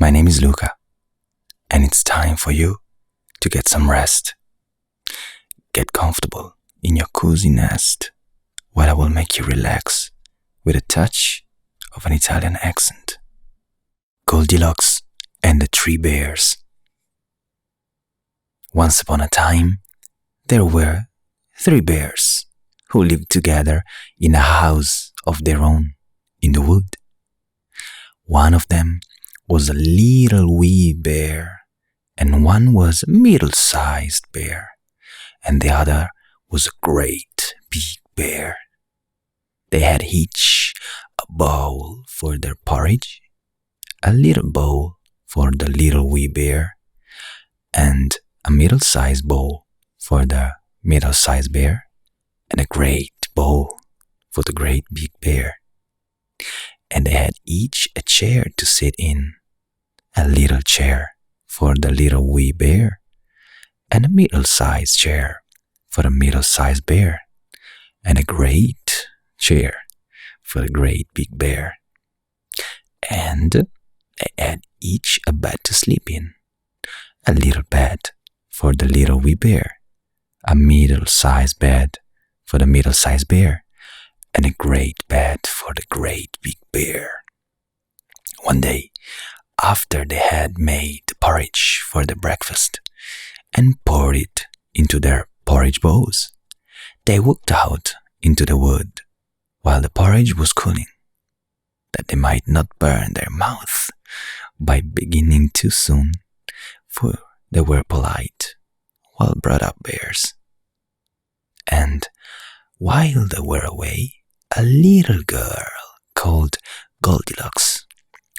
My name is Luca, and it's time for you to get some rest. Get comfortable in your cozy nest while I will make you relax with a touch of an Italian accent. Goldilocks and the Three Bears. Once upon a time, there were 3 bears who lived together in a house of their own in the wood. One of them was a little wee bear, and one was a middle-sized bear, and the other was a great big bear. They had each a bowl for their porridge, a little bowl for the little wee bear, and a middle-sized bowl for the middle-sized bear, and a great bowl for the great big bear. And they had each a chair to sit in, a little chair for the little wee bear, and a middle-sized chair for the middle-sized bear, and a great chair for the great big bear. And they had each a bed to sleep in, a little bed for the little wee bear, a middle-sized bed for the middle-sized bear, and a great bed for the great big bear. One day, after they had made the porridge for the breakfast and poured it into their porridge bowls, they walked out into the wood while the porridge was cooling, that they might not burn their mouth by beginning too soon, for they were polite, well-brought-up bears. And while they were away, a little girl called Goldilocks,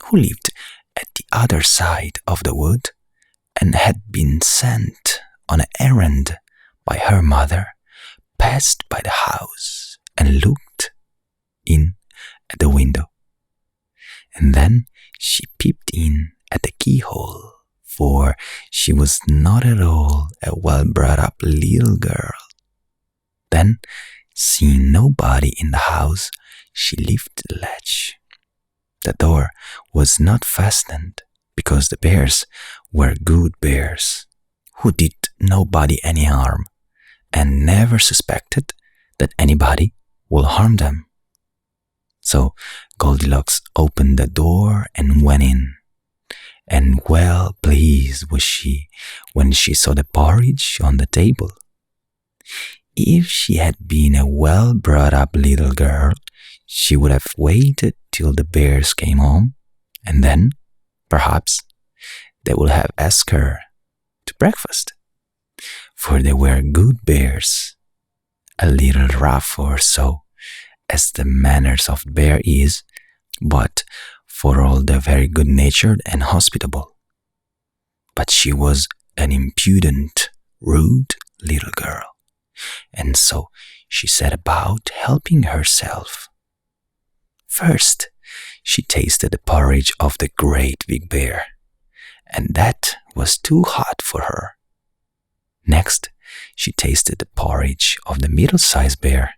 who lived at the other side of the wood and had been sent on an errand by her mother, passed by the house and looked in at the window. And then she peeped in at the keyhole, for she was not at all a well-brought-up little girl. Then, seeing nobody in the house, she lifted the latch. The door was not fastened because the bears were good bears who did nobody any harm and never suspected that anybody will harm them. So Goldilocks opened the door and went in, and well pleased was she when she saw the porridge on the table. If she had been a well-brought-up little girl, she would have waited till the bears came home, and then, perhaps, they would have asked her to breakfast. For they were good bears, a little rough or so, as the manners of bear is, but for all they're very good-natured and hospitable. But she was an impudent, rude little girl, and so she set about helping herself. First, she tasted the porridge of the great big bear, and that was too hot for her. Next, she tasted the porridge of the middle-sized bear,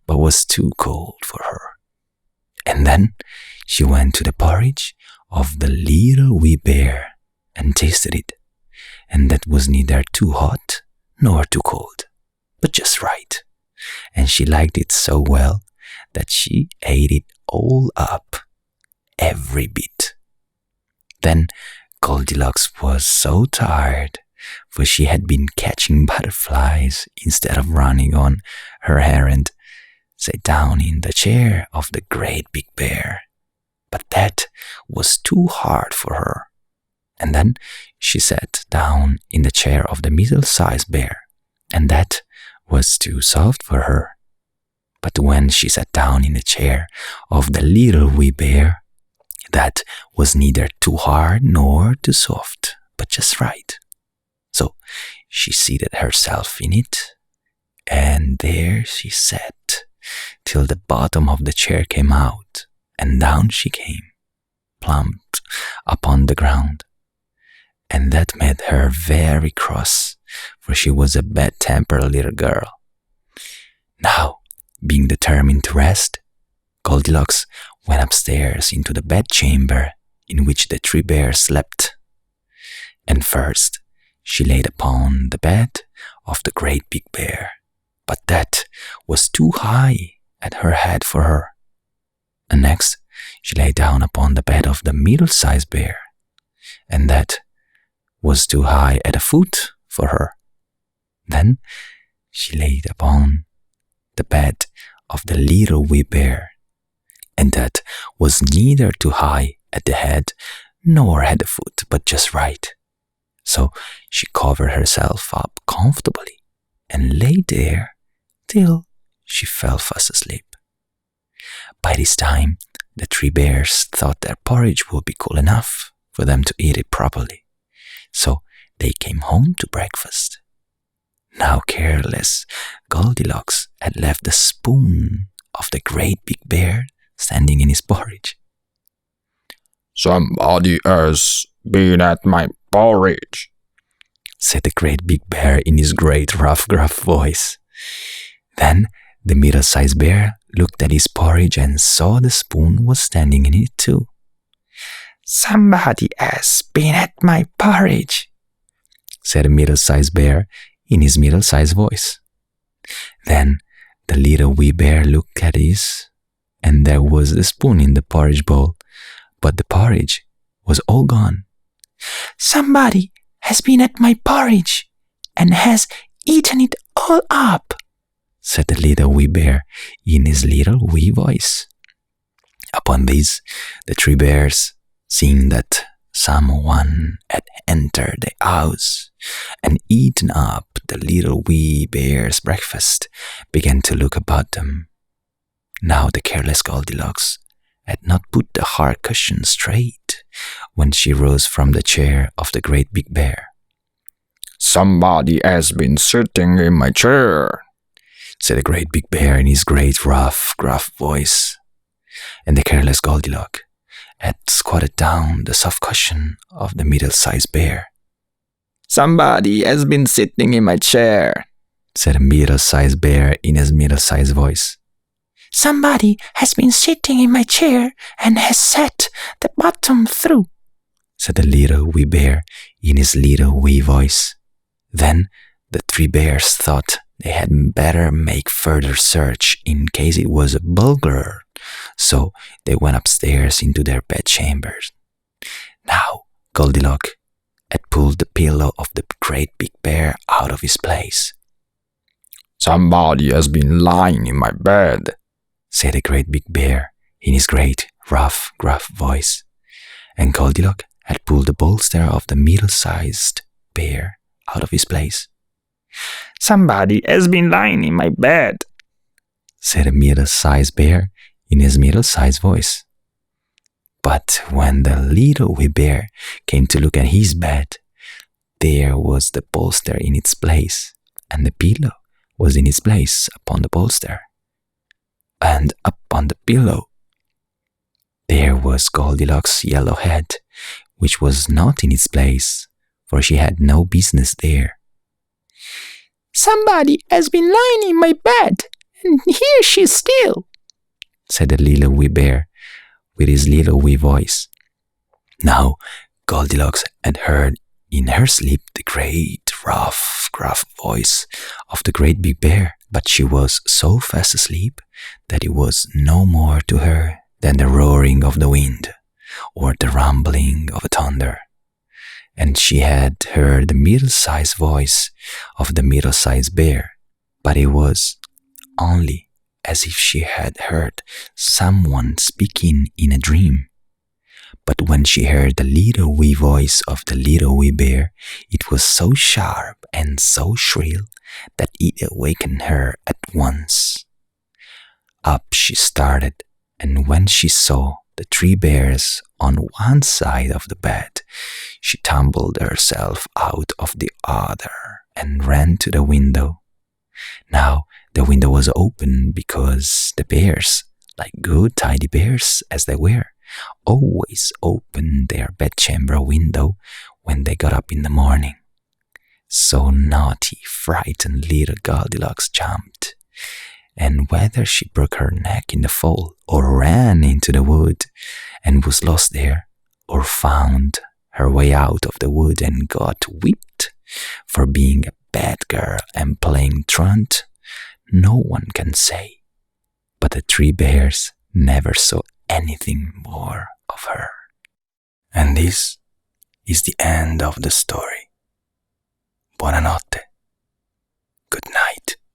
but was too cold for her. And then she went to the porridge of the little wee bear and tasted it, and that was neither too hot nor too cold, but just right. And she liked it so well that she ate it all up, every bit. Then Goldilocks was so tired, for she had been catching butterflies instead of running on her errand, sat down in the chair of the great big bear. But that was too hard for her. And then she sat down in the chair of the middle-sized bear, and that was too soft for her. But when she sat down in the chair of the little wee bear, that was neither too hard nor too soft, but just right. So she seated herself in it, and there she sat till the bottom of the chair came out, and down she came, plumped upon the ground. And that made her very cross, for she was a bad-tempered little girl. Now, being determined to rest, Goldilocks went upstairs into the bedchamber in which the three bears slept. And first, she laid upon the bed of the great big bear, but that was too high at her head for her. And next, she lay down upon the bed of the middle-sized bear, and that was too high at the foot for her. Then she laid upon the bed of the little wee bear, and that was neither too high at the head nor at the foot, but just right. So she covered herself up comfortably and lay there till she fell fast asleep. By this time, the three bears thought their porridge would be cool enough for them to eat it properly, so they came home to breakfast. Now careless Goldilocks had left the spoon of the great big bear standing in his porridge. "Somebody has been at my porridge," said the great big bear in his great rough gruff voice. Then the middle-sized bear looked at his porridge and saw the spoon was standing in it too. "Somebody has been at my porridge," said the middle-sized bear in his middle-sized voice. Then the little wee bear looked at his, and there was the spoon in the porridge bowl, but the porridge was all gone. "Somebody has been at my porridge and has eaten it all up," said the little wee bear in his little wee voice. Upon this, the three bears, seeing that someone had entered the house and eaten up the little wee bear's breakfast, began to look about them. Now the careless Goldilocks had not put the hard cushion straight when she rose from the chair of the great big bear. "Somebody has been sitting in my chair," said the great big bear in his great rough, gruff voice. And the careless Goldilocks had squatted down the soft cushion of the middle-sized bear. "Somebody has been sitting in my chair," said the middle-sized bear in his middle-sized voice. "Somebody has been sitting in my chair and has sat the bottom through," said the little wee bear in his little wee voice. Then the three bears thought they had better make further search in case it was a burglar, so they went upstairs into their bedchambers. Now Goldilocks had pulled the pillow of the great big bear out of his place. "Somebody has been lying in my bed," said the great big bear in his great, rough, gruff voice. And Goldilocks had pulled the bolster of the middle-sized bear out of his place. "Somebody has been lying in my bed," said the middle-sized bear in his middle-sized voice. But when the little wee bear came to look at his bed, there was the bolster in its place, and the pillow was in its place upon the bolster. And upon the pillow, there was Goldilocks' yellow head, which was not in its place, for she had no business there. "Somebody has been lying in my bed, and here she is still," said the little wee bear with his little wee voice. Now Goldilocks had heard in her sleep the great, rough, gruff voice of the great big bear, but she was so fast asleep that it was no more to her than the roaring of the wind or the rumbling of a thunder. And she had heard the middle-sized voice of the middle-sized bear, but it was only as if she had heard someone speaking in a dream. But when she heard the little wee voice of the little wee bear, it was so sharp and so shrill that it awakened her at once. Up she started, and when she saw the three bears on one side of the bed, she tumbled herself out of the other and ran to the window. Now the window was open because the bears, like good tidy bears as they were, always opened their bedchamber window when they got up in the morning. So naughty, frightened little Goldilocks jumped, and whether she broke her neck in the fall or ran into the wood and was lost there, or found her way out of the wood and got whipped for being a bad girl and playing truant, no one can say. But the 3 bears never saw anything more of her. And this is the end of the story. Buonanotte.